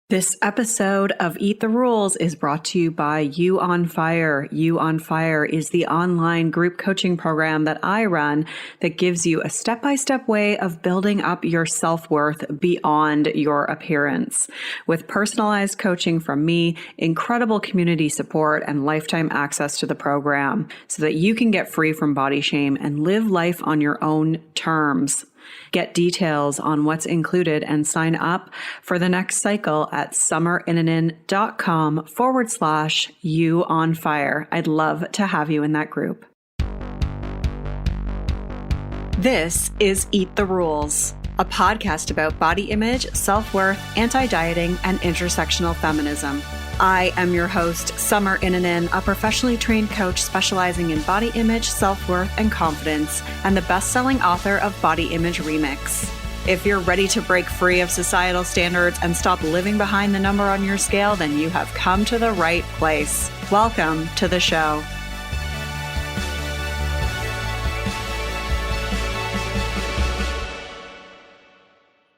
This episode of Eat the Rules is brought to you by You on Fire. You on Fire is the online group coaching program that I run that gives you a step-by-step way of building up your self-worth beyond your appearance. With personalized coaching from me, incredible community support, and lifetime access to the program so that you can get free from body shame and live life on your own terms. Get details on what's included and sign up for the next cycle at summerinnanen.com/you on fire. I'd love to have you in that group. This is Eat the Rules, a podcast about body image, self-worth, anti-dieting, and intersectional feminism. I am your host, Summer Innanen, a professionally trained coach specializing in body image, self-worth, and confidence, and the best-selling author of Body Image Remix. If you're ready to break free of societal standards and stop living behind the number on your scale, then you have come to the right place. Welcome to the show.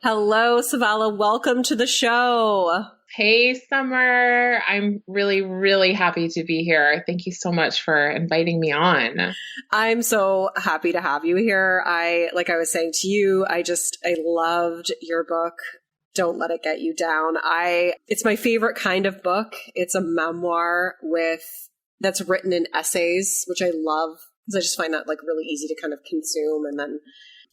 Hello, Savala. Welcome to the show. Hey, Summer. I'm really, really happy to be here. Thank you so much for inviting me on. I'm so happy to have you here. Like I was saying to you, I loved your book, Don't Let It Get You Down. It's my favorite kind of book. It's a memoir that's written in essays, which I love because I just find that like really easy to kind of consume and then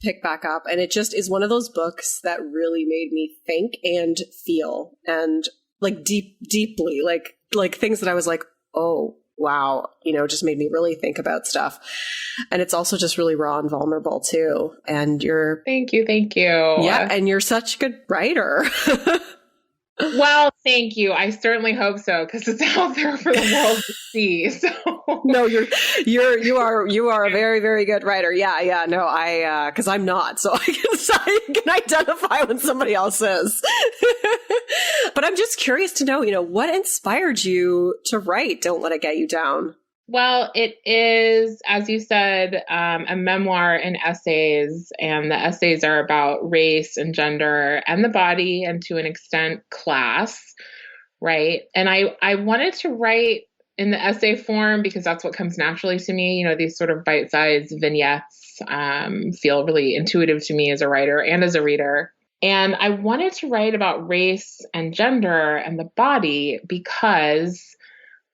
pick back up. And it just is one of those books that really made me think and feel and like deeply, like things that I was like, oh, wow, just made me really think about stuff. And it's also just really raw and vulnerable too. And Thank you. Yeah. And you're such a good writer. Well, thank you. I certainly hope so, because it's out there for the world to see. So no, you are a very, very good writer. Yeah. No, because I'm not, so I can identify when somebody else is. But I'm just curious to know, what inspired you to write Don't Let It Get You Down? Well, it is, as you said, a memoir and essays, and the essays are about race and gender and the body and to an extent class, right? And I wanted to write in the essay form because that's what comes naturally to me. These sort of bite-sized vignettes feel really intuitive to me as a writer and as a reader. And I wanted to write about race and gender and the body because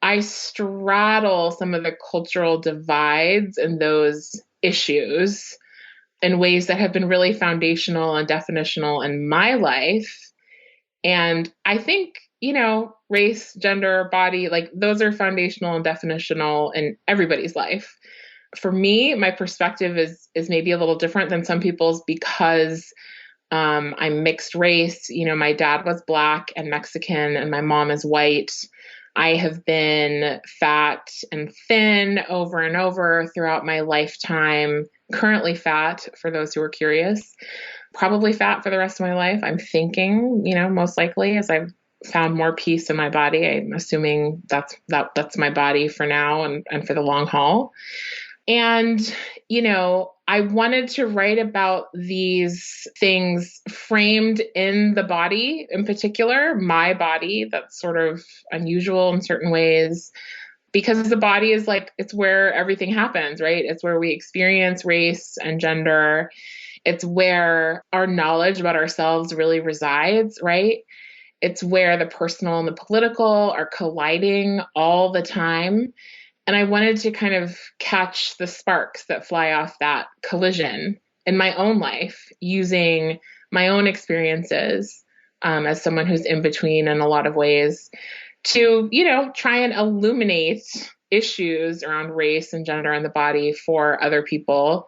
I straddle some of the cultural divides in those issues in ways that have been really foundational and definitional in my life. And I think, race, gender, body, like those are foundational and definitional in everybody's life. For me, my perspective is maybe a little different than some people's because I'm mixed race. My dad was Black and Mexican and my mom is white. I have been fat and thin over and over throughout my lifetime, currently fat for those who are curious, probably fat for the rest of my life. I'm thinking, most likely as I've found more peace in my body, I'm assuming that's my body for now and for the long haul. And, I wanted to write about these things framed in the body, in particular, my body, that's sort of unusual in certain ways, because the body is it's where everything happens, right? It's where we experience race and gender. It's where our knowledge about ourselves really resides, right? It's where the personal and the political are colliding all the time. And I wanted to kind of catch the sparks that fly off that collision in my own life using my own experiences as someone who's in between in a lot of ways to, try and illuminate issues around race and gender and the body for other people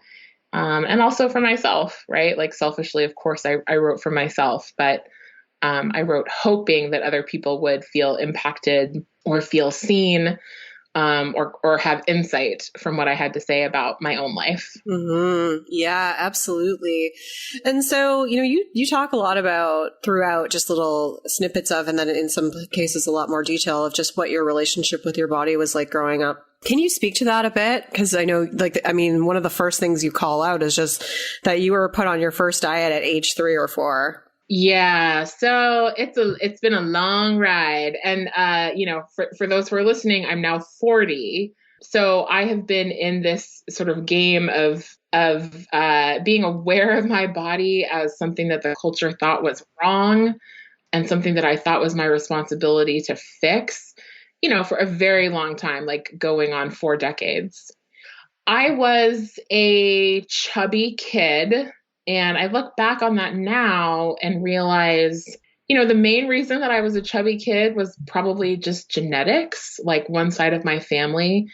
and also for myself, right? Like selfishly, of course, I wrote for myself, but I wrote hoping that other people would feel impacted or feel seen or have insight from what I had to say about my own life. Mm-hmm. Yeah, absolutely. And so, you talk a lot about throughout just little snippets of, and then in some cases, a lot more detail of just what your relationship with your body was like growing up. Can you speak to that a bit? Because I know, one of the first things you call out is just that you were put on your first diet at age 3 or 4. Yeah, so it's been a long ride. And for those who are listening, I'm now 40. So I have been in this sort of game of being aware of my body as something that the culture thought was wrong and something that I thought was my responsibility to fix, for a very long time, like going on 4 decades. I was a chubby kid, and I look back on that now and realize, the main reason that I was a chubby kid was probably just genetics. Like one side of my family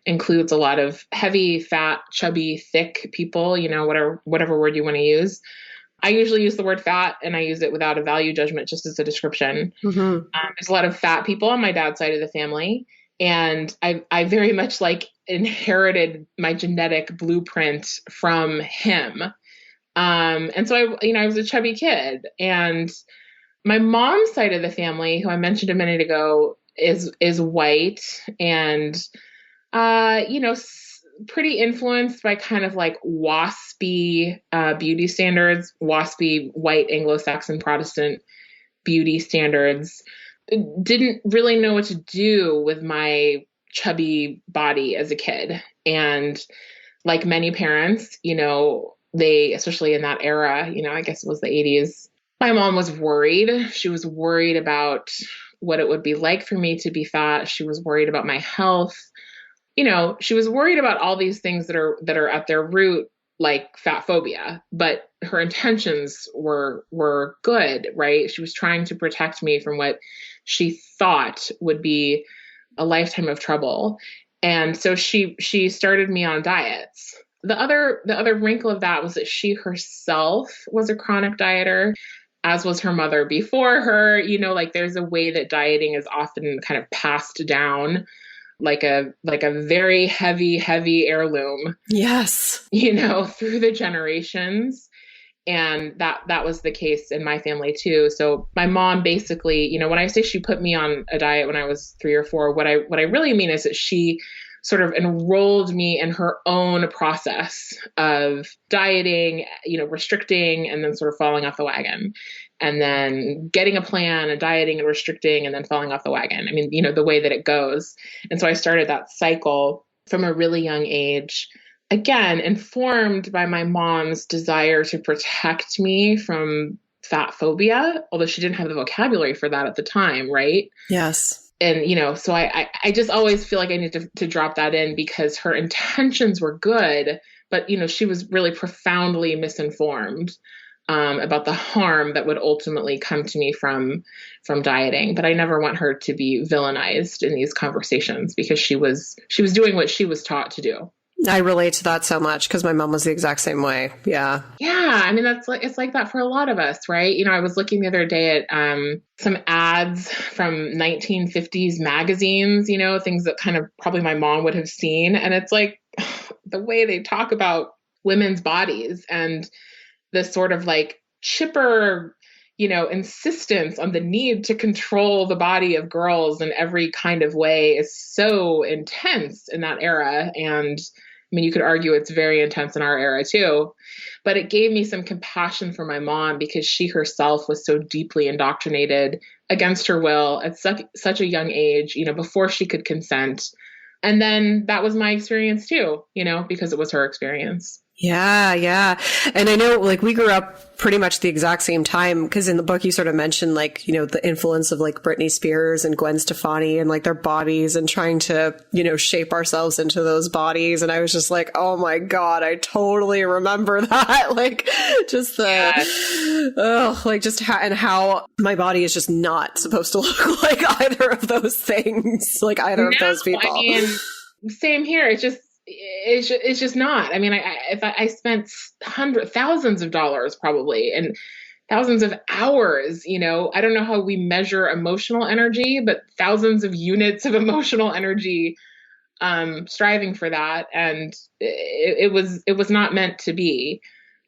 includes a lot of heavy, fat, chubby, thick people, whatever word you want to use. I usually use the word fat and I use it without a value judgment, just as a description. Mm-hmm. There's a lot of fat people on my dad's side of the family. And I very much like inherited my genetic blueprint from him. And so I was a chubby kid. And my mom's side of the family, who I mentioned a minute ago, is white and, pretty influenced by kind of like waspy beauty standards, waspy white Anglo-Saxon Protestant beauty standards. Didn't really know what to do with my chubby body as a kid. And like many parents, they, especially in that era, I guess it was the 80s, my mom was worried. She was worried about what it would be like for me to be fat. She was worried about my health. She was worried about all these things that are at their root, like fat phobia, but her intentions were good, right? She was trying to protect me from what she thought would be a lifetime of trouble. And so she started me on diets. The other wrinkle of that was that she herself was a chronic dieter, as was her mother before her. Like there's a way that dieting is often kind of passed down like a very heavy heirloom. Yes. Through the generations. And that was the case in my family too. So my mom basically, when I say she put me on a diet when I was 3 or 4, what I really mean is that she sort of enrolled me in her own process of dieting, restricting, and then sort of falling off the wagon. And then getting a plan and dieting and restricting and then falling off the wagon. I mean, the way that it goes. And so I started that cycle from a really young age, again, informed by my mom's desire to protect me from fat phobia, although she didn't have the vocabulary for that at the time, right? Yes. And, so I just always feel like I need to drop that in because her intentions were good, but, she was really profoundly misinformed about the harm that would ultimately come to me from dieting. But I never want her to be villainized in these conversations because she was doing what she was taught to do. I relate to that so much because my mom was the exact same way. Yeah. Yeah. I mean, it's like that for a lot of us, right? I was looking the other day at some ads from 1950s magazines, things that kind of probably my mom would have seen. And it's like the way they talk about women's bodies and the sort of like chipper, insistence on the need to control the body of girls in every kind of way is so intense in that era. And I mean, you could argue it's very intense in our era too, but it gave me some compassion for my mom because she herself was so deeply indoctrinated against her will at such a young age, before she could consent. And then that was my experience too, because it was her experience. Yeah, yeah. And I know like we grew up pretty much the exact same time because in the book you sort of mentioned like, the influence of like Britney Spears and Gwen Stefani and like their bodies and trying to, shape ourselves into those bodies. And I was just like, oh my God, I totally remember that. Like just how my body is just not supposed to look like either of those things, like either of those people. I mean, same here. It's just not. I mean, I spent thousands of dollars probably and thousands of hours, I don't know how we measure emotional energy, but thousands of units of emotional energy, striving for that. And it was not meant to be.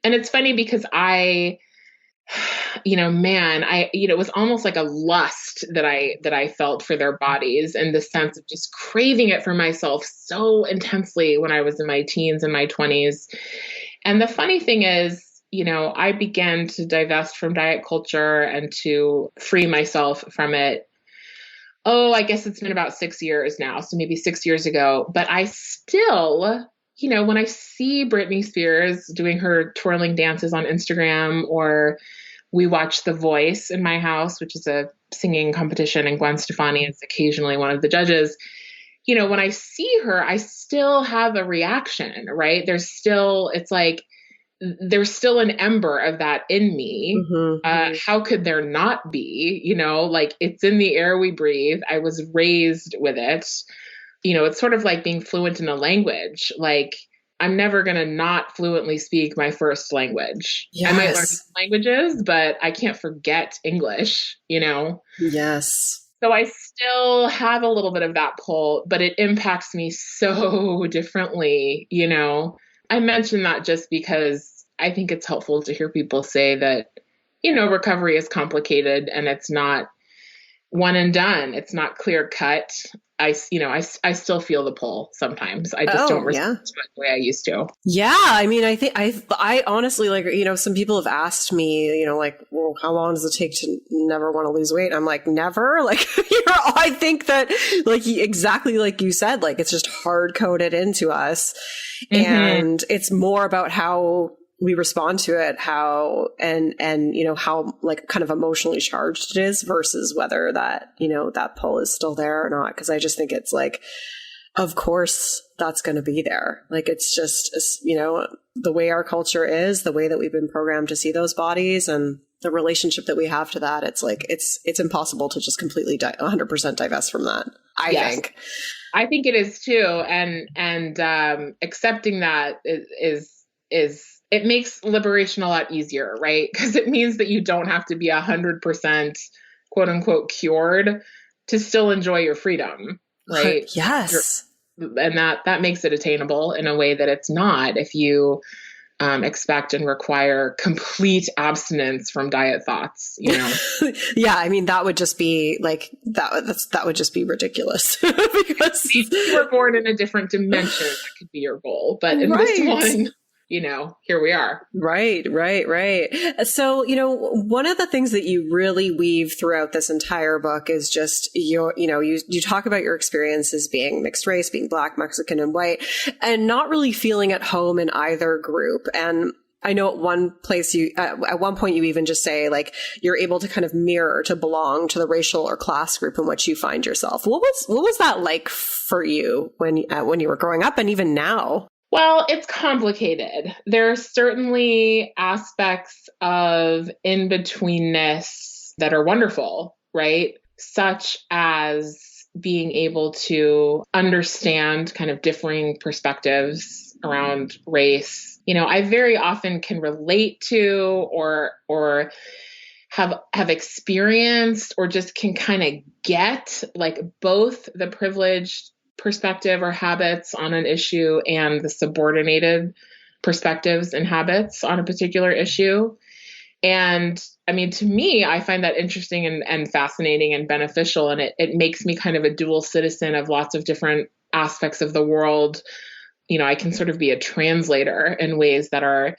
And it's funny because it was almost like a lust that I felt for their bodies and the sense of just craving it for myself so intensely when I was in my teens and my 20s. And the funny thing is, I began to divest from diet culture and to free myself from it. Oh, I guess it's been about 6 years now. So maybe 6 years ago, but I still, when I see Britney Spears doing her twirling dances on Instagram, or we watch The Voice in my house, which is a singing competition, and Gwen Stefani is occasionally one of the judges. When I see her, I still have a reaction, right? It's like, there's still an ember of that in me. How could there not be? Like, it's in the air we breathe. I was raised with it. It's sort of like being fluent in a language. Like, I'm never going to not fluently speak my first language. Yes. I might learn languages, but I can't forget English, Yes. So I still have a little bit of that pull, but it impacts me so differently, I mention that just because I think it's helpful to hear people say that, recovery is complicated and it's not one and done. It's not clear cut. I still feel the pull sometimes. I just don't respond to it the way I used to. Yeah. I mean, I think I honestly, like, some people have asked me, like, well, how long does it take to never want to lose weight? I'm like, never. Like, I think that, like, exactly like you said, like, it's just hard coded into us. And it's more about how we respond to it, how how, like, kind of emotionally charged it is versus whether that, that pull is still there or not. Cause I just think it's like, of course that's going to be there. Like, it's just, the way our culture is, the way that we've been programmed to see those bodies and the relationship that we have to that. It's like, it's impossible to just completely 100% divest from that. I think. I think it is too. And accepting that is it makes liberation a lot easier, right? Because it means that you don't have to be 100% quote unquote cured to still enjoy your freedom, right? Yes. And that makes it attainable in a way that it's not if you expect and require complete abstinence from diet thoughts, Yeah, I mean, that would just be like, that would just be ridiculous. Because if you were born in a different dimension, that could be your goal. But in this one, here we are. Right. So, one of the things that you really weave throughout this entire book is just you talk about your experiences being mixed race, being Black, Mexican, and white, and not really feeling at home in either group. And I know at one point you even just say, like, you're able to kind of mirror to belong to the racial or class group in which you find yourself. What was that like for you when you were growing up and even now? Well, it's complicated. There are certainly aspects of in-betweenness that are wonderful, right? Such as being able to understand kind of differing perspectives around race. I very often can relate to or have experienced or just can kind of get, like, both the privileged perspective or habits on an issue and the subordinated perspectives and habits on a particular issue. And I mean, to me, I find that interesting and fascinating and beneficial. And it makes me kind of a dual citizen of lots of different aspects of the world. I can sort of be a translator in ways that are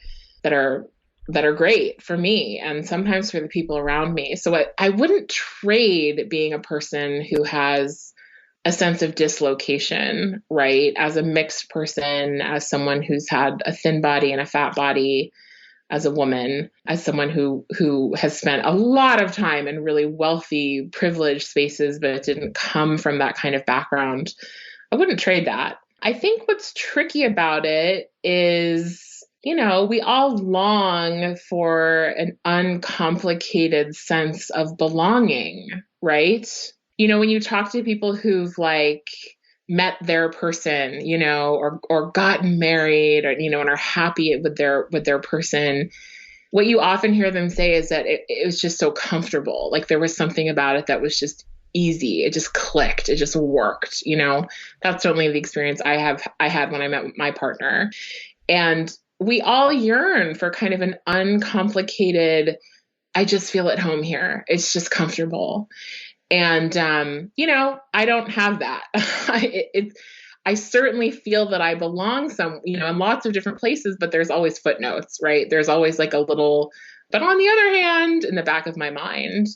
great for me and sometimes for the people around me. So I wouldn't trade being a person who has a sense of dislocation, right? As a mixed person, as someone who's had a thin body and a fat body, as a woman, as someone who has spent a lot of time in really wealthy, privileged spaces, but it didn't come from that kind of background. I wouldn't trade that. I think what's tricky about it is, we all long for an uncomplicated sense of belonging, right? When you talk to people who've, like, met their person, or gotten married, or, and are happy with their person, what you often hear them say is that it was just so comfortable. Like, there was something about it that was just easy. It just clicked. It just worked. That's certainly the experience I had when I met my partner. And we all yearn for kind of an uncomplicated, I just feel at home here. It's just comfortable. And, I don't have that. I certainly feel that I belong in lots of different places, but there's always footnotes, right? There's always like a little, but on the other hand, in the back of my mind.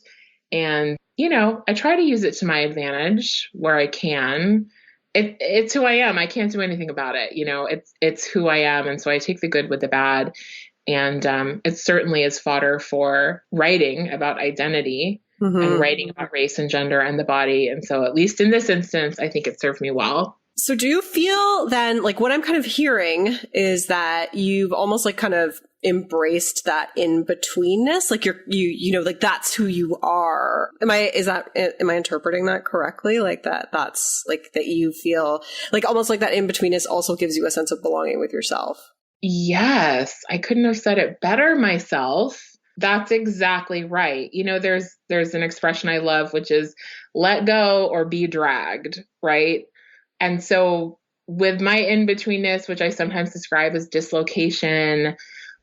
And, I try to use it to my advantage where I can. It's who I am. I can't do anything about it. It's who I am. And so I take the good with the bad. And it certainly is fodder for writing about identity and writing about race and gender and the body. And so at least in this instance, I think it served me well. So do you feel then, like what I'm kind of hearing is that you've almost like kind of embraced that in-betweenness? Like like that's who you are. Am I interpreting that correctly? Like that's like that you feel like almost like that in-betweenness also gives you a sense of belonging with yourself. Yes, I couldn't have said it better myself. That's exactly right. There's an expression I love, which is let go or be dragged, right? And so with my in-betweenness, which I sometimes describe as dislocation,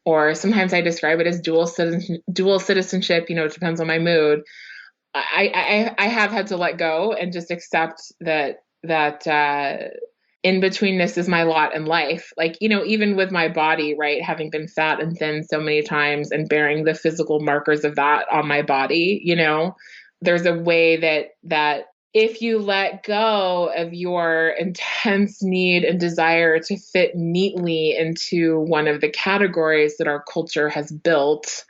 or sometimes I describe it as dual citizenship, it depends on my mood. I have had to let go and just accept that in-betweenness is my lot in life. Like, even with my body, right, having been fat and thin so many times and bearing the physical markers of that on my body, there's a way that if you let go of your intense need and desire to fit neatly into one of the categories that our culture has built,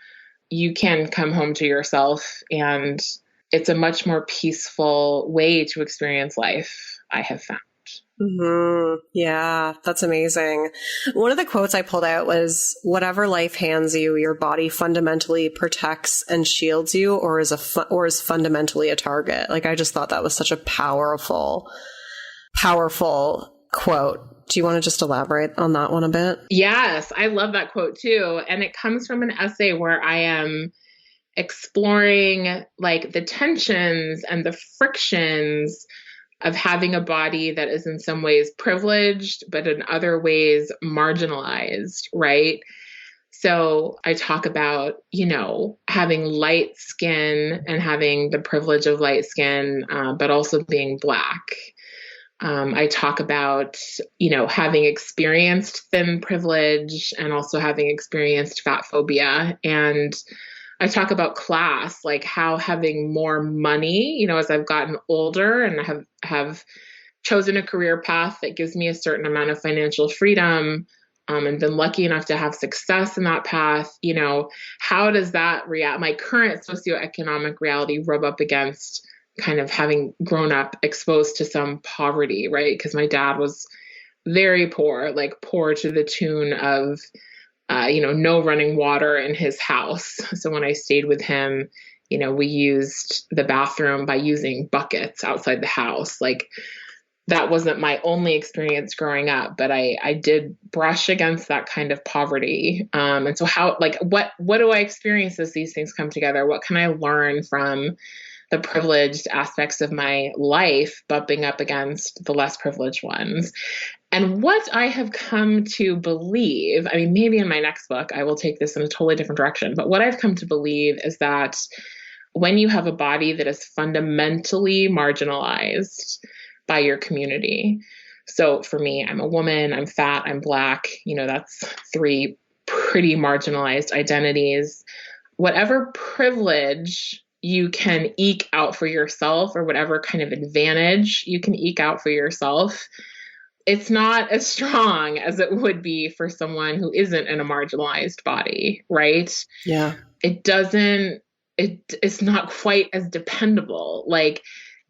you can come home to yourself. And it's a much more peaceful way to experience life, I have found. Mm-hmm. Yeah, that's amazing. One of the quotes I pulled out was, whatever life hands you, your body fundamentally protects and shields you, or is fundamentally a target. Like, I just thought that was such a powerful quote. Do you want to just elaborate on that one a bit? Yes, I love that quote too. And it comes from an essay where I am exploring like the tensions and the frictions of having a body that is in some ways privileged, but in other ways marginalized, right? So I talk about, having light skin and having the privilege of light skin, but also being Black. I talk about, having experienced thin privilege and also having experienced fat phobia. And I talk about class, like how having more money, as I've gotten older and have chosen a career path that gives me a certain amount of financial freedom, and been lucky enough to have success in that path, how does that my current socioeconomic reality rub up against kind of having grown up exposed to some poverty, right? Because my dad was very poor, like poor to the tune of no running water in his house. So when I stayed with him, we used the bathroom by using buckets outside the house. Like, that wasn't my only experience growing up, but I did brush against that kind of poverty. And so what do I experience as these things come together? What can I learn from the privileged aspects of my life bumping up against the less privileged ones? And what I have come to believe, I mean, maybe in my next book, I will take this in a totally different direction, but what I've come to believe is that when you have a body that is fundamentally marginalized by your community, so for me, I'm a woman, I'm fat, I'm Black, that's 3 pretty marginalized identities. Whatever privilege you can eke out for yourself, or whatever kind of advantage you can eke out for yourself, it's not as strong as it would be for someone who isn't in a marginalized body, right? Yeah. It's not quite as dependable. Like,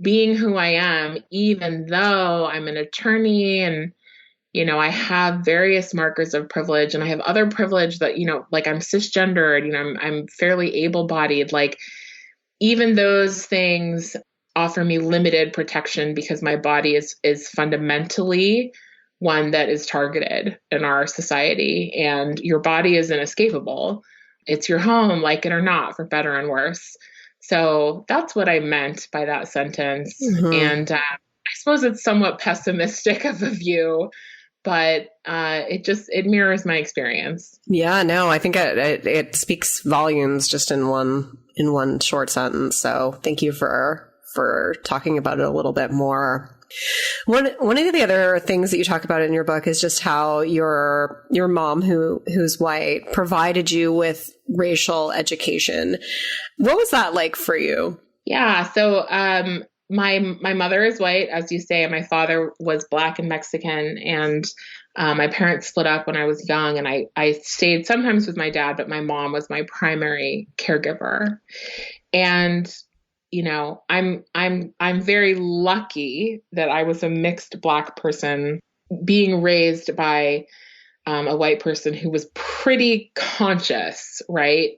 being who I am, even though I'm an attorney and, I have various markers of privilege, and I have other privilege that, like I'm cisgendered, I'm fairly able-bodied, like, even those things offer me limited protection because my body is fundamentally one that is targeted in our society, and your body is inescapable. It's your home, like it or not, for better and worse. So that's what I meant by that sentence. Mm-hmm. And I suppose it's somewhat pessimistic of a view, but it mirrors my experience. Yeah, no, I think it speaks volumes just in one short sentence. So thank you for for talking about it a little bit more. One of the other things that you talk about in your book is just how your mom, who's white, provided you with racial education. What was that like for you? Yeah. So my mother is white, as you say, and my father was Black and Mexican. And my parents split up when I was young, and I stayed sometimes with my dad, but my mom was my primary caregiver. And I'm very lucky that I was a mixed Black person being raised by a white person who was pretty conscious, right?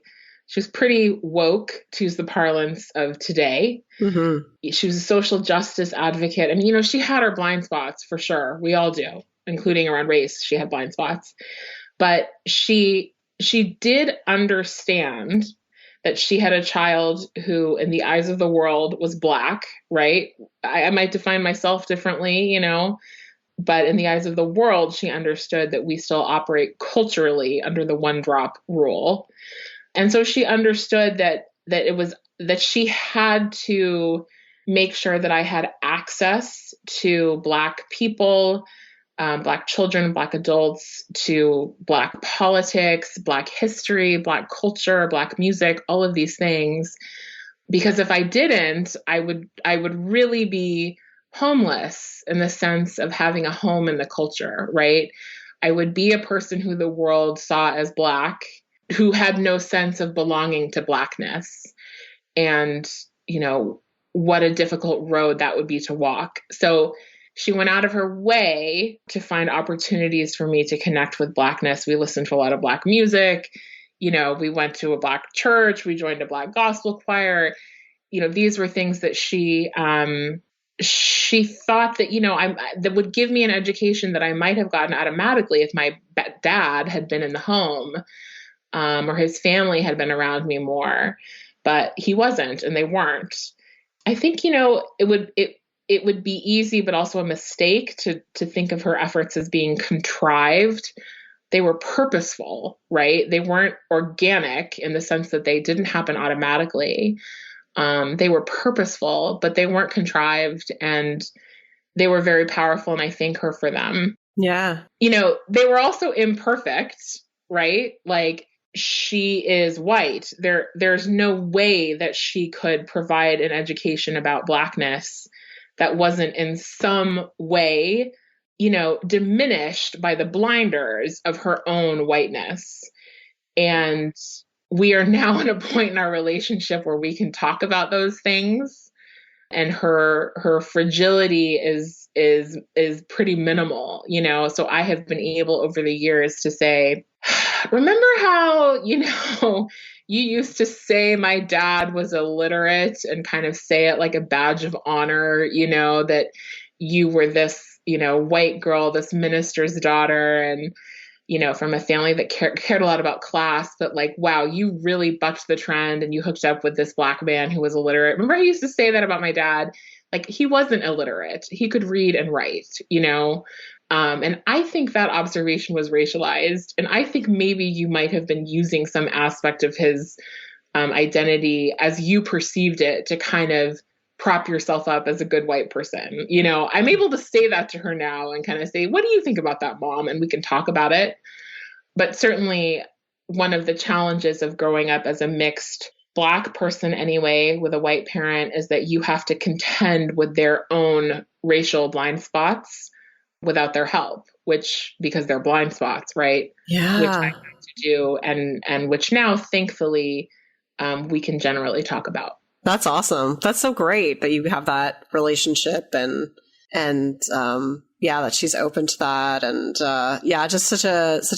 She was pretty woke, to use the parlance of today. Mm-hmm. She was a social justice advocate. I mean, she had her blind spots for sure. We all do, including around race. She had blind spots, but she did understand that she had a child who, in the eyes of the world, was Black, right? I might define myself differently, but in the eyes of the world, she understood that we still operate culturally under the one drop rule. And so she understood that she had to make sure that I had access to Black people, Black children, Black adults, to Black politics, Black history, Black culture, Black music, all of these things. Because if I didn't, I would really be homeless in the sense of having a home in the culture, right? I would be a person who the world saw as Black, who had no sense of belonging to Blackness. And, what a difficult road that would be to walk. So she went out of her way to find opportunities for me to connect with Blackness. We listened to a lot of Black music. We went to a Black church. We joined a Black gospel choir. These were things that she thought that, that would give me an education that I might have gotten automatically if my dad had been in the home, or his family had been around me more, but he wasn't, and they weren't. I think, it would be easy, but also a mistake to think of her efforts as being contrived. They were purposeful, right? They weren't organic in the sense that they didn't happen automatically. They were purposeful, but they weren't contrived, and they were very powerful. And I thank her for them. Yeah. They were also imperfect, right? Like, she is white. There's no way that she could provide an education about Blackness that wasn't in some way, diminished by the blinders of her own whiteness. And we are now at a point in our relationship where we can talk about those things, and her fragility is pretty minimal, So I have been able over the years to say, remember how, you used to say my dad was illiterate, and kind of say it like a badge of honor, that you were this, white girl, this minister's daughter, and, from a family that cared a lot about class, but like, wow, you really bucked the trend and you hooked up with this Black man who was illiterate. Remember, I used to say that about my dad. Like, he wasn't illiterate. He could read and write, and I think that observation was racialized. And I think maybe you might have been using some aspect of his identity as you perceived it to kind of prop yourself up as a good white person. I'm able to say that to her now and kind of say, what do you think about that, Mom? And we can talk about it. But certainly one of the challenges of growing up as a mixed Black person anyway, with a white parent, is that you have to contend with their own racial blind spots without their help, because they're blind spots, right? Yeah. Which I had to do, and which now, thankfully, we can generally talk about. That's awesome. That's so great that you have that relationship, and that she's open to that, and just such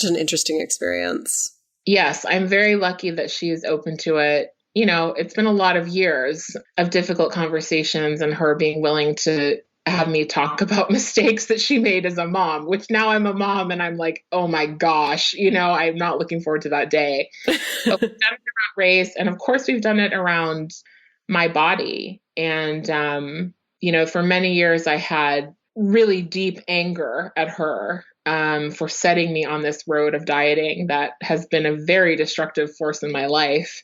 an interesting experience. Yes, I'm very lucky that she is open to it. It's been a lot of years of difficult conversations, and her being willing to have me talk about mistakes that she made as a mom, which now I'm a mom and I'm like, oh my gosh, I'm not looking forward to that day. But we've done it around race, and of course we've done it around my body. And, for many years I had really deep anger at her for setting me on this road of dieting that has been a very destructive force in my life,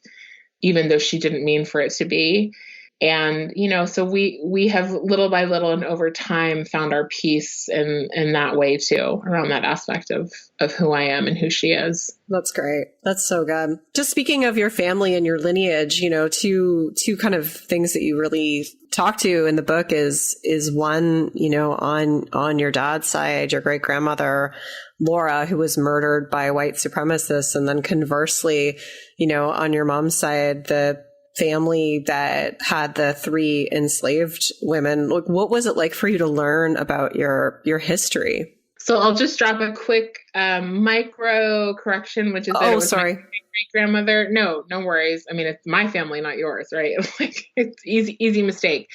even though she didn't mean for it to be. And, so we have little by little and over time found our peace in that way too, around that aspect of who I am and who she is. That's great. That's so good. Just speaking of your family and your lineage, two kind of things that you really talk to in the book is one, on your dad's side, your great grandmother, Laura, who was murdered by white supremacists. And then conversely, on your mom's side, the family that had the 3 enslaved women. What was it like for you to learn about your history? So I'll just drop a quick micro correction, which is that it was sorry. my great grandmother. No worries. I mean, it's my family, not yours, right? Like, it's easy mistake.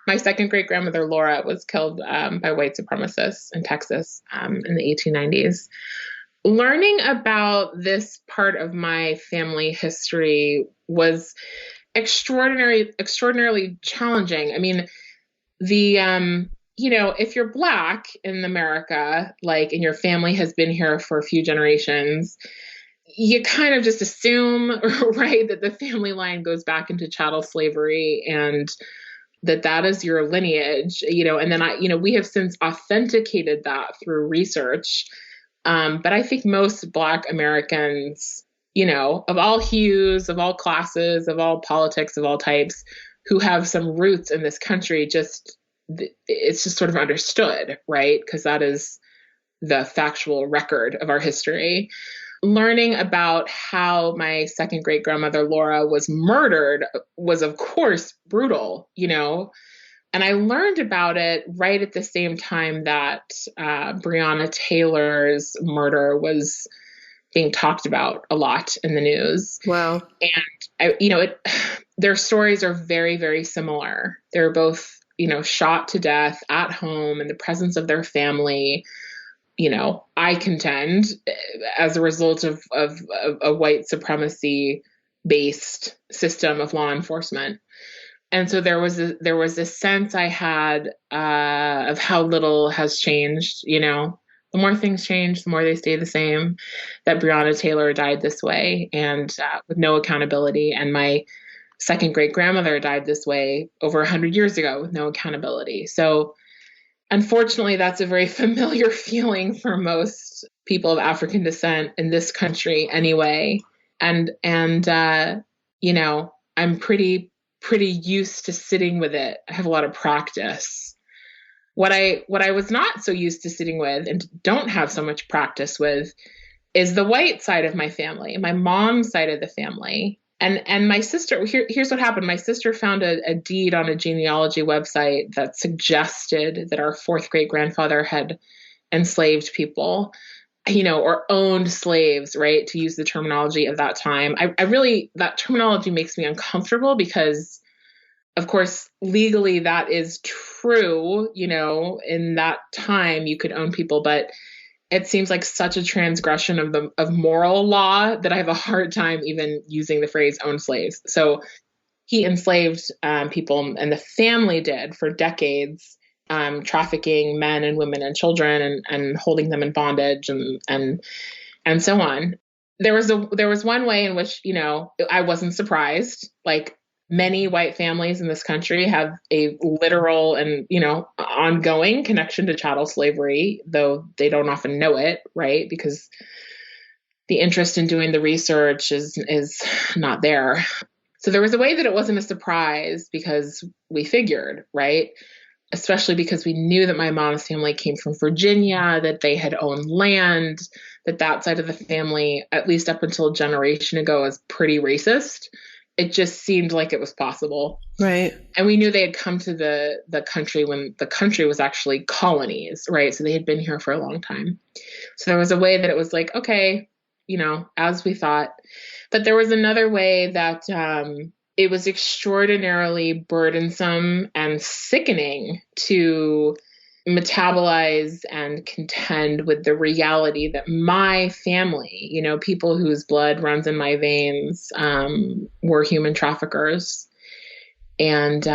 My second great grandmother, Laura, was killed by white supremacists in Texas in the 1890s. Learning about this part of my family history was extraordinarily challenging. I mean, if you're Black in America, like, and your family has been here for a few generations, you kind of just assume, right, that the family line goes back into chattel slavery and that is your lineage, and then we have since authenticated that through research. But I think most Black Americans, of all hues, of all classes, of all politics, of all types, who have some roots in this country, it's just sort of understood, right? Because that is the factual record of our history. Learning about how my second great grandmother, Laura, was murdered was, of course, brutal, and I learned about it right at the same time that Breonna Taylor's murder was being talked about a lot in the news. Wow. And, their stories are very, very similar. They're both, shot to death at home in the presence of their family. I contend as a result of a white supremacy based system of law enforcement. And so there was a sense I had of how little has changed. The more things change, the more they stay the same. That Breonna Taylor died this way and with no accountability, and my second great grandmother died this way over 100 years ago with no accountability. So unfortunately, that's a very familiar feeling for most people of African descent in this country anyway. And I'm pretty used to sitting with it. I have a lot of practice. What I was not so used to sitting with and don't have so much practice with is the white side of my family, my mom's side of the family. And my sister, here's what happened. My sister found a deed on a genealogy website that suggested that our 4th great grandfather had enslaved people, or owned slaves, right? To use the terminology of that time. That terminology makes me uncomfortable because, of course, legally that is true. In that time you could own people, but it seems like such a transgression of moral law that I have a hard time even using the phrase own slaves. So he enslaved people, and the family did for decades, trafficking men and women and children and holding them in bondage and so on. There was one way in which, I wasn't surprised. Like, many white families in this country have a literal and, ongoing connection to chattel slavery, though they don't often know it, right? Because the interest in doing the research is not there. So there was a way that it wasn't a surprise because we figured, right? Especially because we knew that my mom's family came from Virginia, that they had owned land, that side of the family, at least up until a generation ago, was pretty racist. It just seemed like it was possible. Right. And we knew they had come to the country when the country was actually colonies, right? So they had been here for a long time. So there was a way that it was like, okay, as we thought. But there was another way that it was extraordinarily burdensome and sickening to metabolize and contend with the reality that my family, people whose blood runs in my veins, were human traffickers and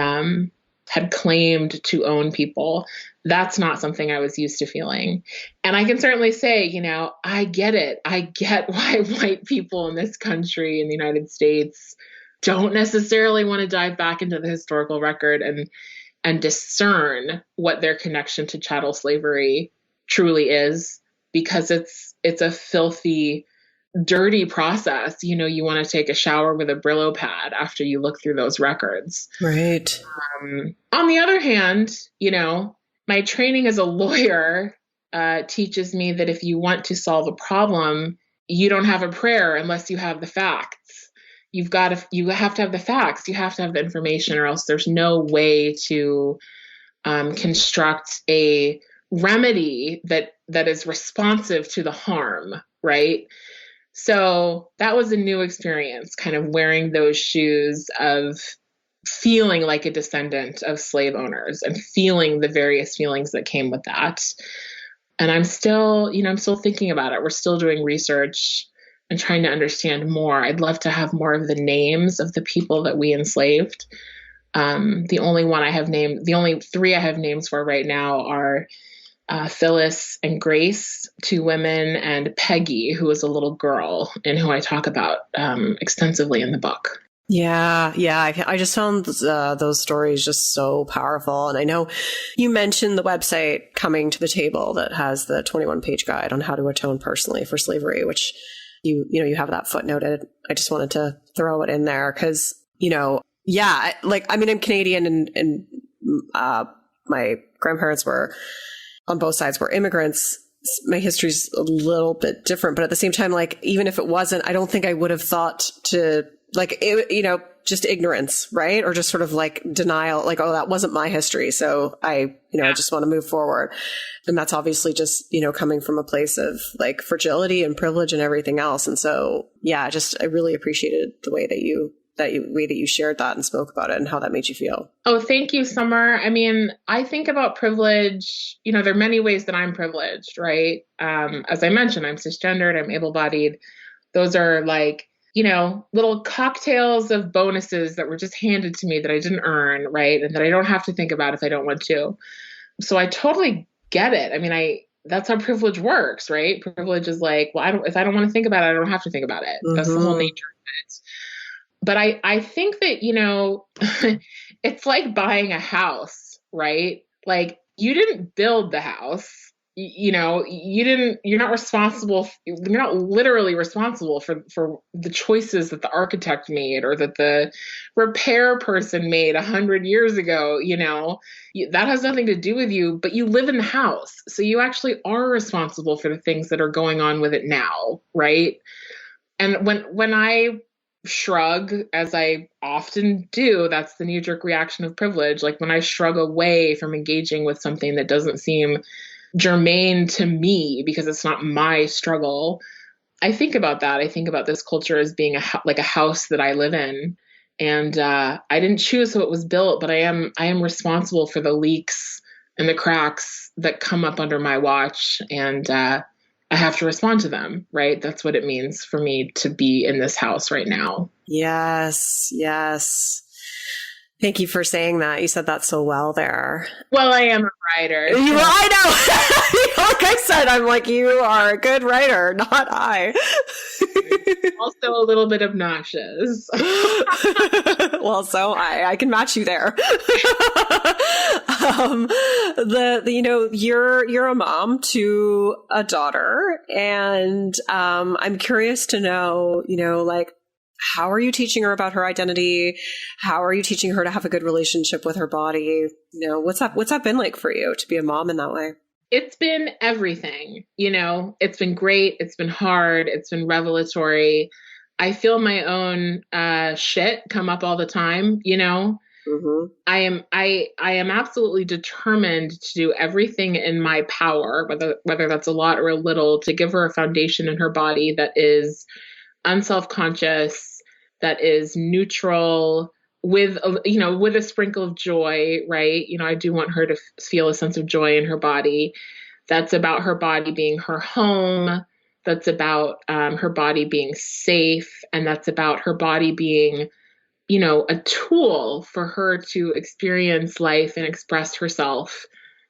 had claimed to own people. That's not something I was used to feeling. And I can certainly say, I get it. I get why white people in this country, in the United States, don't necessarily want to dive back into the historical record and discern what their connection to chattel slavery truly is, because it's a filthy, dirty process. You know, you want to take a shower with a Brillo pad after you look through those records. Right. On the other hand, you know, my training as a lawyer teaches me that if you want to solve a problem, you don't have a prayer unless you have the facts. You have to have the facts. You have to have the information, or else there's no way to construct a remedy that is responsive to the harm, right? So that was a new experience, kind of wearing those shoes of feeling like a descendant of slave owners and feeling the various feelings that came with that. And I'm still thinking about it. We're still doing research and trying to understand more. I'd love to have more of the names of the people that we enslaved. The only three I have names for right now are Phyllis and Grace, 2 women, and Peggy, who was a little girl, and who I talk about extensively in the book. Yeah. I just found those stories just so powerful. And I know you mentioned the website Coming to the Table that has the 21-page guide on how to atone personally for slavery, which you have that footnoted. I just wanted to throw it in there because, I'm Canadian and my grandparents were on both sides were immigrants. My history's a little bit different, but at the same time, like, even if it wasn't, I don't think I would have thought to just ignorance, right? Or just sort of like denial, like, oh, that wasn't my history. So I just want to move forward. And that's obviously just, coming from a place of like fragility and privilege and everything else. And so, yeah, I really appreciated the way that you shared that and spoke about it and how that made you feel. Oh, thank you, Summer. I mean, I think about privilege, there are many ways that I'm privileged, right? As I mentioned, I'm cisgendered, I'm able-bodied. Those are like, little cocktails of bonuses that were just handed to me that I didn't earn, right? And that I don't have to think about if I don't want to. So I totally get it. I mean, that's how privilege works, right? Privilege is like, well, if I don't want to think about it, I don't have to think about it. Mm-hmm. That's the whole nature of it. But I think that, it's like buying a house, right? Like, you didn't build the house, you're not responsible. You're not literally responsible for the choices that the architect made or that the repair person made 100 years ago. That has nothing to do with you, but you live in the house. So you actually are responsible for the things that are going on with it now. Right. And when I shrug, as I often do, that's the knee-jerk reaction of privilege. Like, when I shrug away from engaging with something that doesn't seem germane to me because it's not my struggle, I think about that. I think about this culture as being like a house that I live in, and I didn't choose how it was built, but I am responsible for the leaks and the cracks that come up under my watch, and I have to respond to them, right? That's what it means for me to be in this house right now. Yes. Thank you for saying that. You said that so well there. Well, I am a writer. I know. Like I said, I'm like, you are a good writer, not I. Also a little bit obnoxious. Well, so I can match you there. You're a mom to a daughter, and I'm curious to know, like, how are you teaching her about her identity? How are you teaching her to have a good relationship with her body? What's that been like for you to be a mom in that way? It's been everything, it's been great. It's been hard. It's been revelatory. I feel my own shit come up all the time, Mm-hmm. I am absolutely determined to do everything in my power, whether that's a lot or a little, to give her a foundation in her body that is unself-conscious, that is neutral, with a sprinkle of joy, right? I do want her to feel a sense of joy in her body. That's about her body being her home. That's about her body being safe. And that's about her body being, a tool for her to experience life and express herself,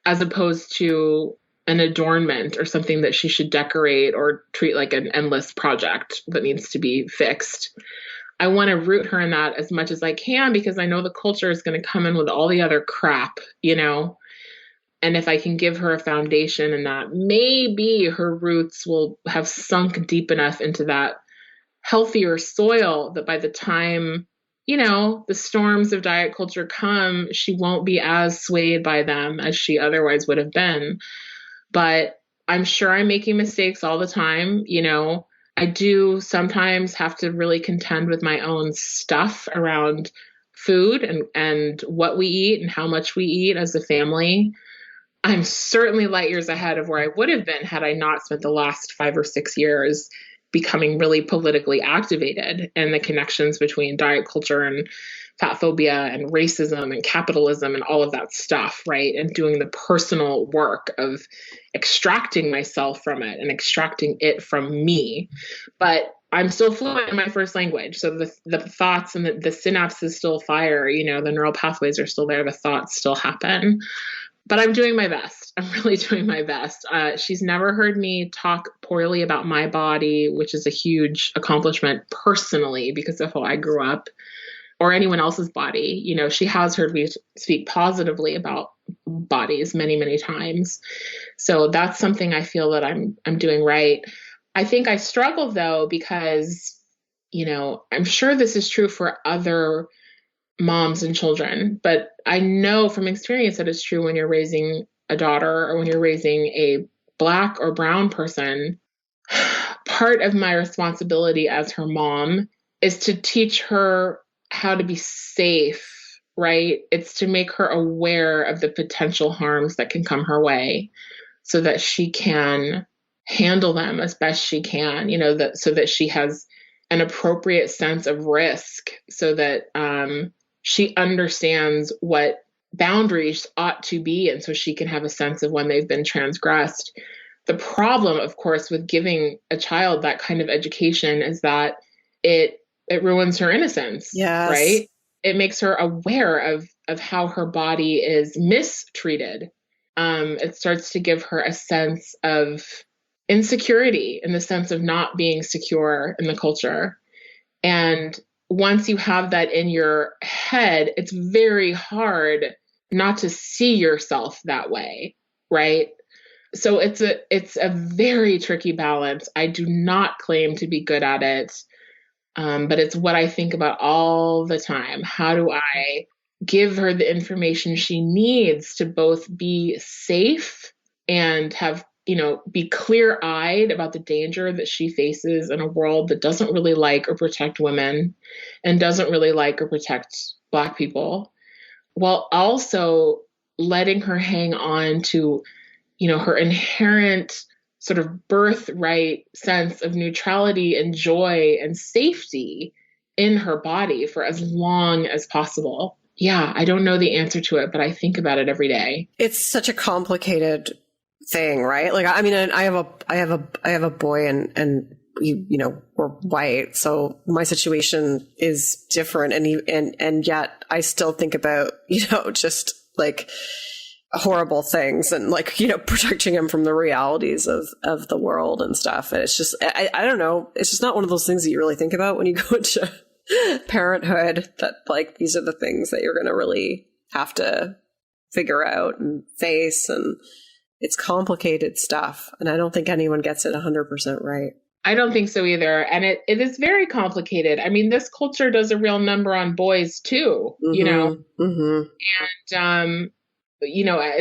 as opposed to an adornment or something that she should decorate or treat like an endless project that needs to be fixed. I want to root her in that as much as I can, because I know the culture is going to come in with all the other crap, and if I can give her a foundation in that, maybe her roots will have sunk deep enough into that healthier soil that by the time, the storms of diet culture come, she won't be as swayed by them as she otherwise would have been. But I'm sure I'm making mistakes all the time. I do sometimes have to really contend with my own stuff around food and what we eat and how much we eat as a family. I'm certainly light years ahead of where I would have been had I not spent the last 5 or 6 years becoming really politically activated in the connections between diet culture and fat phobia and racism and capitalism and all of that stuff, right? And doing the personal work of extracting myself from it and extracting it from me. But I'm still fluent in my first language. So the thoughts and the synapses still fire, the neural pathways are still there. The thoughts still happen. But I'm doing my best. I'm really doing my best. She's never heard me talk poorly about my body, which is a huge accomplishment personally because of how I grew up, or anyone else's body. She has heard me speak positively about bodies many, many times. So that's something I feel that I'm doing right. I think I struggle though, because, I'm sure this is true for other moms and children, but I know from experience that it's true when you're raising a daughter or when you're raising a Black or brown person. Part of my responsibility as her mom is to teach her how to be safe, right? It's to make her aware of the potential harms that can come her way so that she can handle them as best she can, so that she has an appropriate sense of risk, so that she understands what boundaries ought to be, and so she can have a sense of when they've been transgressed. The problem, of course, with giving a child that kind of education is that it ruins her innocence, yes. Right? It makes her aware of how her body is mistreated. It starts to give her a sense of insecurity in the sense of not being secure in the culture. And once you have that in your head, it's very hard not to see yourself that way, right? So it's a very tricky balance. I do not claim to be good at it, but it's what I think about all the time. How do I give her the information she needs to both be safe and have, be clear-eyed about the danger that she faces in a world that doesn't really like or protect women and doesn't really like or protect Black people, while also letting her hang on to, her inherent sort of birthright sense of neutrality and joy and safety in her body for as long as possible. Yeah, I don't know the answer to it, but I think about it every day. It's such a complicated thing, right? Like, I mean, I have a boy and we're white, so my situation is different, and yet I still think about, just like horrible things and like, protecting him from the realities of the world and stuff. And it's just, I don't know. It's just not one of those things that you really think about when you go into parenthood, that like, these are the things that you're going to really have to figure out and face. And it's complicated stuff. And I don't think anyone gets it 100% right. I don't think so either. And it is very complicated. I mean, this culture does a real number on boys too, Mm-hmm. And,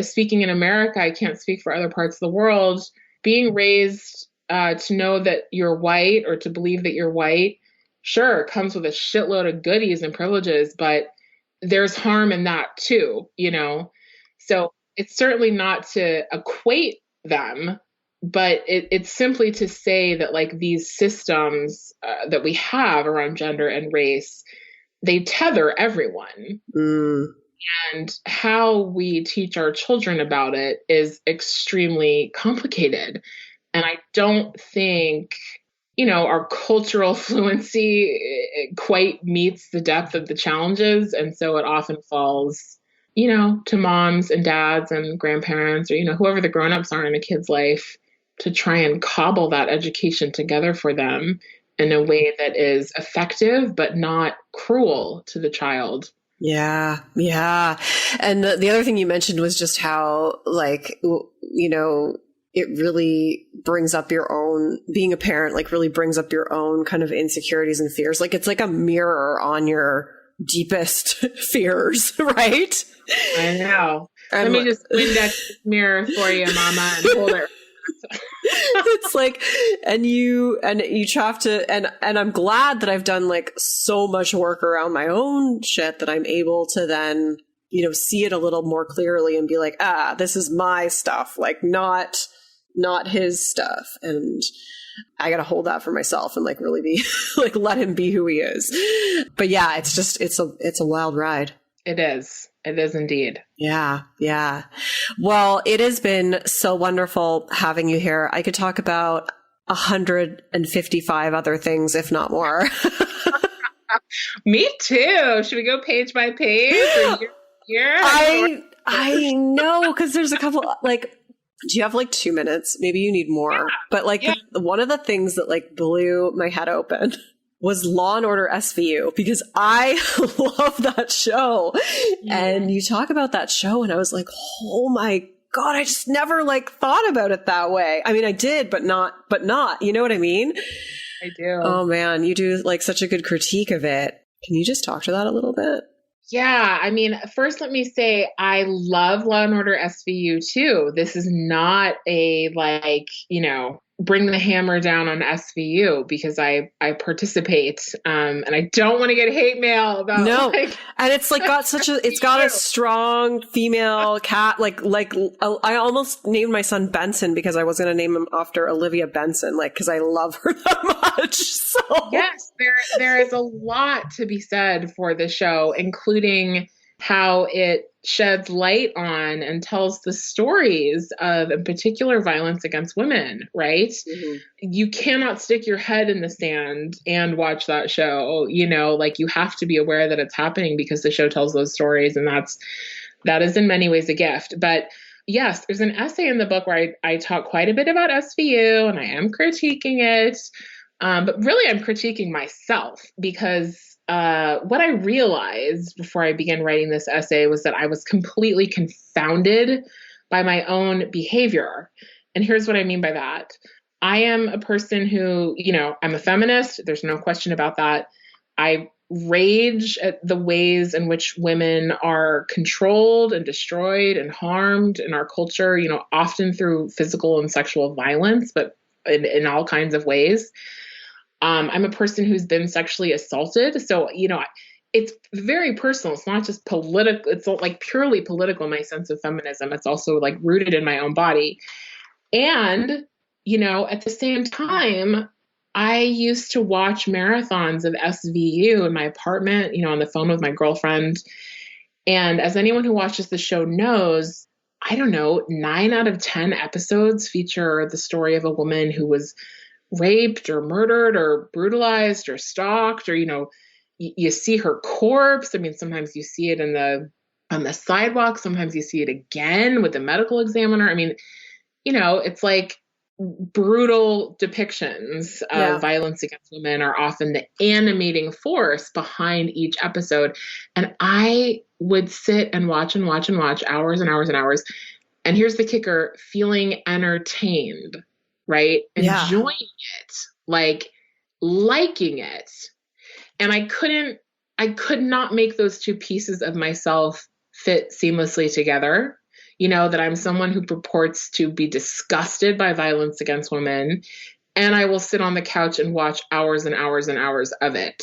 speaking in America, I can't speak for other parts of the world. Being raised to know that you're white or to believe that you're white, sure, it comes with a shitload of goodies and privileges, but there's harm in that too, So it's certainly not to equate them, but it's simply to say that like these systems that we have around gender and race, they tether everyone. And how we teach our children about it is extremely complicated. And I don't think, our cultural fluency quite meets the depth of the challenges. And so it often falls, to moms and dads and grandparents or, whoever the grownups are in a kid's life to try and cobble that education together for them in a way that is effective, but not cruel to the child. Yeah. Yeah. And the other thing you mentioned was just how, like, it really brings up your own, being a parent, like really brings up your own kind of insecurities and fears. Like it's like a mirror on your deepest fears, right? I know. Let me just index this mirror for you, Mama, and hold it. It's like, and you have to, and I'm glad that I've done like so much work around my own shit that I'm able to then, see it a little more clearly and be like, this is my stuff, like not his stuff. And I got to hold that for myself and like really be like, let him be who he is. But yeah, it's a wild ride. It is. It is indeed. Yeah. Yeah. Well, it has been so wonderful having you here. I could talk about 155 other things, if not more. Me too. Should we go page by page? I know, because there's a couple, like, do you have like 2 minutes? Maybe you need more. Yeah. But like one of the things that like blew my head open was Law and Order SVU, because I love that show. Yeah. And you talk about that show and I was like, oh my God, I just never like thought about it that way. I mean, I did, but not, you know what I mean? I do. Oh man, you do like such a good critique of it. Can you just talk to that a little bit? Yeah. I mean, first let me say, I love Law and Order SVU too. This is not a like, bring the hammer down on SVU, because I participate, and I don't want to get hate mail about and it's like got it's got a strong female cat, like I almost named my son Benson because I was going to name him after Olivia Benson, like because I love her that much. So yes, there is a lot to be said for the show, including how it sheds light on and tells the stories of, in particular, violence against women, right? Mm-hmm. You cannot stick your head in the sand and watch that show, like you have to be aware that it's happening because the show tells those stories, and that is in many ways a gift. But yes, there's an essay in the book where I talk quite a bit about SVU, and I am critiquing it, but really I'm critiquing myself, because what I realized before I began writing this essay was that I was completely confounded by my own behavior. And here's what I mean by that. I am a person who, I'm a feminist. There's no question about that. I rage at the ways in which women are controlled and destroyed and harmed in our culture, often through physical and sexual violence, but in all kinds of ways. I'm a person who's been sexually assaulted. So, it's very personal. It's not just political. It's not like purely political, my sense of feminism. It's also like rooted in my own body. And, at the same time, I used to watch marathons of SVU in my apartment, on the phone with my girlfriend. And as anyone who watches the show knows, I don't know, 9 out of 10 episodes feature the story of a woman who was raped or murdered or brutalized or stalked, or, you see her corpse. I mean, sometimes you see it on the sidewalk. Sometimes you see it again with the medical examiner. I mean, it's like brutal depictions of violence against women are often the animating force behind each episode. And I would sit and watch hours and hours and hours. And here's the kicker, feeling entertained. Right? Enjoying it, like liking it. And I could not make those two pieces of myself fit seamlessly together. That I'm someone who purports to be disgusted by violence against women, and I will sit on the couch and watch hours and hours and hours of it.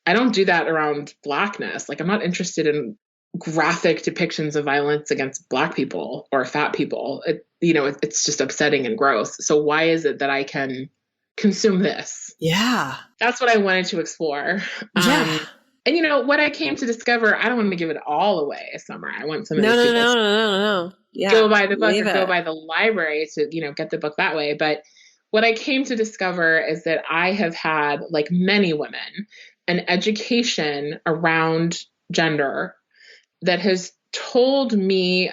I don't do that around Blackness. Like, I'm not interested in graphic depictions of violence against Black people or fat people. It's just upsetting and gross. So why is it that I can consume this? Yeah. That's what I wanted to explore. Yeah. And what I came to discover, I don't want to give it all away, Summer. I want some of No. Yeah. Go buy the book or go by the library to, get the book that way. But what I came to discover is that I have had, like many women, an education around gender that has told me,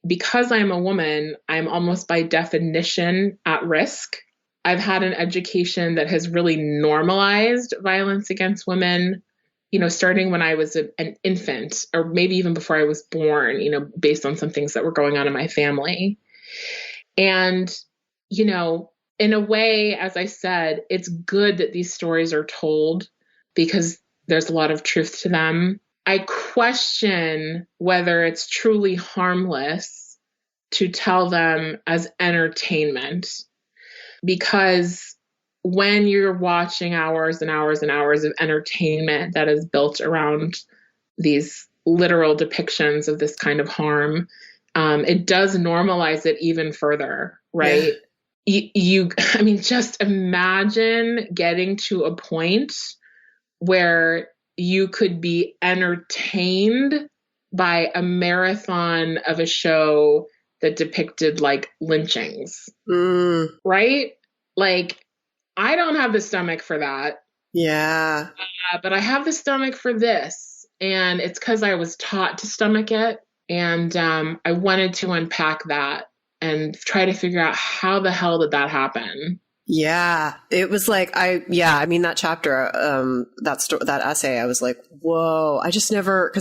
because I'm a woman, I'm almost by definition at risk I've had an education that has really normalized violence against women, starting when I was an infant, or maybe even before I was born, based on some things that were going on in my family. And, in a way, as I said, it's good that these stories are told because there's a lot of truth to them. I question whether it's truly harmless to tell them as entertainment, because when you're watching hours and hours and hours of entertainment that is built around these literal depictions of this kind of harm, it does normalize it even further, right? Yeah. I mean, just imagine getting to a point where you could be entertained by a marathon of a show that depicted like lynchings, right? Like, I don't have the stomach for that. Yeah. But I have the stomach for this. And it's because I was taught to stomach it. And I wanted to unpack that and try to figure out how the hell did that happen? Yeah, it was like, I mean, that chapter, that essay, I was like, whoa, I just never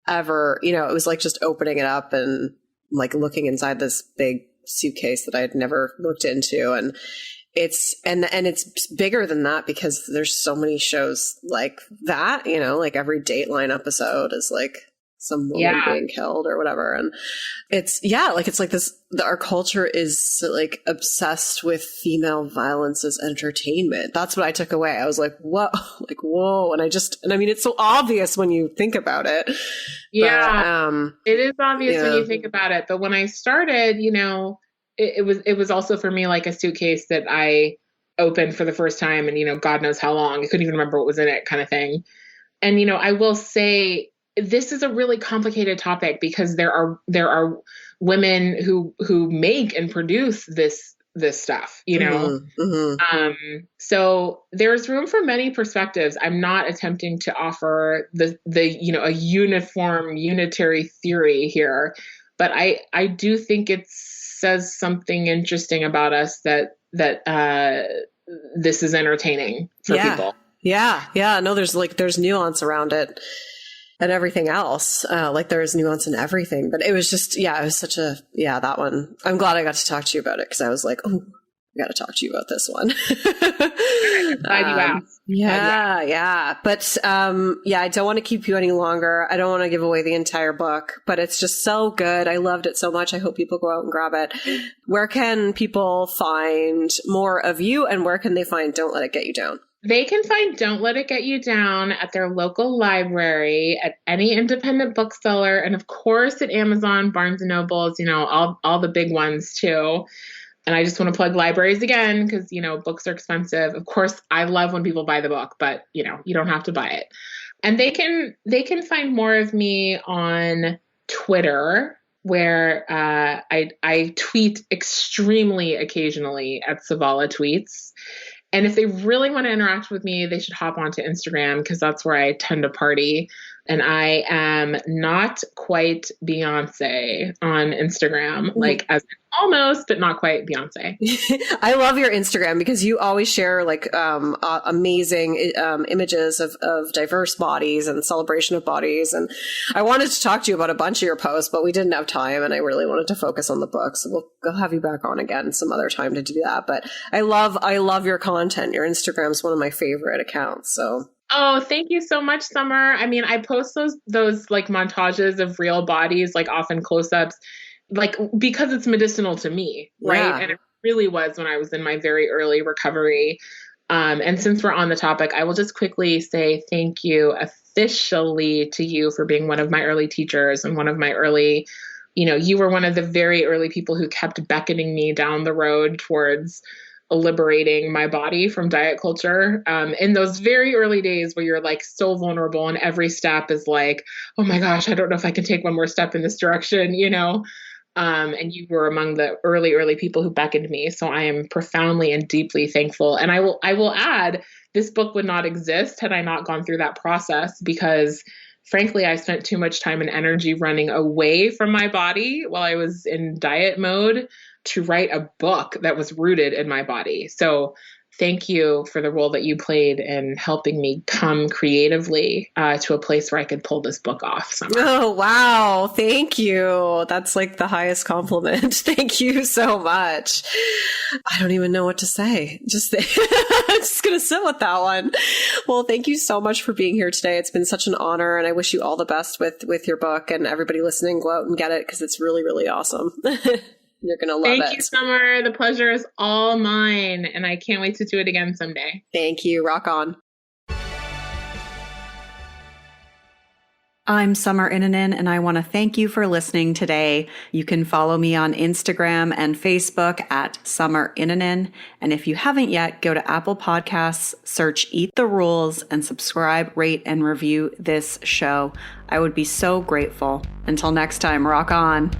ever, it was like just opening it up and like looking inside this big suitcase that I had never looked into. And it's bigger than that because there's so many shows like that, like every Dateline episode is like some woman being killed or whatever. And it's like this, our culture is like obsessed with female violence as entertainment. That's what I took away. I was like, whoa, And I mean, it's so obvious when you think about it. Yeah. But, it is obvious when you think about it. But when I started, it was also for me like a suitcase that I opened for the first time and, God knows how long. I couldn't even remember what was in it, kind of thing. And, I will say, this is a really complicated topic because there are women who make and produce this stuff, so there's room for many perspectives. I'm not attempting to offer the a unitary theory here, but I do think it says something interesting about us that this is entertaining for people. Yeah. No, there's nuance around it. And everything else, like there is nuance in everything, but it was just, it was such that one. I'm glad I got to talk to you about it because I was like, oh, I got to talk to you about this one. Glad you asked. Yeah. But I don't want to keep you any longer. I don't want to give away the entire book, but it's just so good. I loved it so much. I hope people go out and grab it. Where can people find more of you, and where can they find Don't Let It Get You Down? They can find Don't Let It Get You Down at their local library, at any independent bookseller, and of course at Amazon, Barnes & Nobles, all the big ones too. And I just want to plug libraries again because, books are expensive. Of course, I love when people buy the book, but, you don't have to buy it. And they can find more of me on Twitter, where I tweet extremely occasionally at Savala Tweets. And if they really want to interact with me, they should hop onto Instagram because that's where I tend to party. And I am not quite Beyonce on Instagram, like as almost, but not quite Beyonce. I love your Instagram because you always share like amazing images of diverse bodies and celebration of bodies. And I wanted to talk to you about a bunch of your posts, but we didn't have time, and I really wanted to focus on the book. So we'll have you back on again some other time to do that. But I love your content. Your Instagram is one of my favorite accounts. So. Oh, thank you so much, Summer. I mean, I post those like montages of real bodies, like often close-ups, like because it's medicinal to me, right? Yeah. And it really was when I was in my very early recovery. And since we're on the topic, I will just quickly say thank you officially to you for being one of my early teachers and one of my early, you were one of the very early people who kept beckoning me down the road towards liberating my body from diet culture, in those very early days where you're like so vulnerable and every step is like, oh my gosh, I don't know if I can take one more step in this direction, and you were among the early people who beckoned me. So I am profoundly and deeply thankful. And I will add, this book would not exist had I not gone through that process, because frankly, I spent too much time and energy running away from my body while I was in diet mode. to write a book that was rooted in my body. So thank you for the role that you played in helping me come creatively to a place where I could pull this book off. Summer. Oh, wow. Thank you. That's like the highest compliment. Thank you so much. I don't even know what to say. I'm just going to sit with that one. Well, thank you so much for being here today. It's been such an honor, and I wish you all the best with your book, and everybody listening, go out and get it because it's really, really awesome. You're going to love it. Thank you, Summer. The pleasure is all mine, and I can't wait to do it again someday. Thank you. Rock on. I'm Summer Innanen, and I want to thank you for listening today. You can follow me on Instagram and Facebook at Summer Innanen. And if you haven't yet, go to Apple Podcasts, search Eat the Rules, and subscribe, rate, and review this show. I would be so grateful. Until next time, rock on.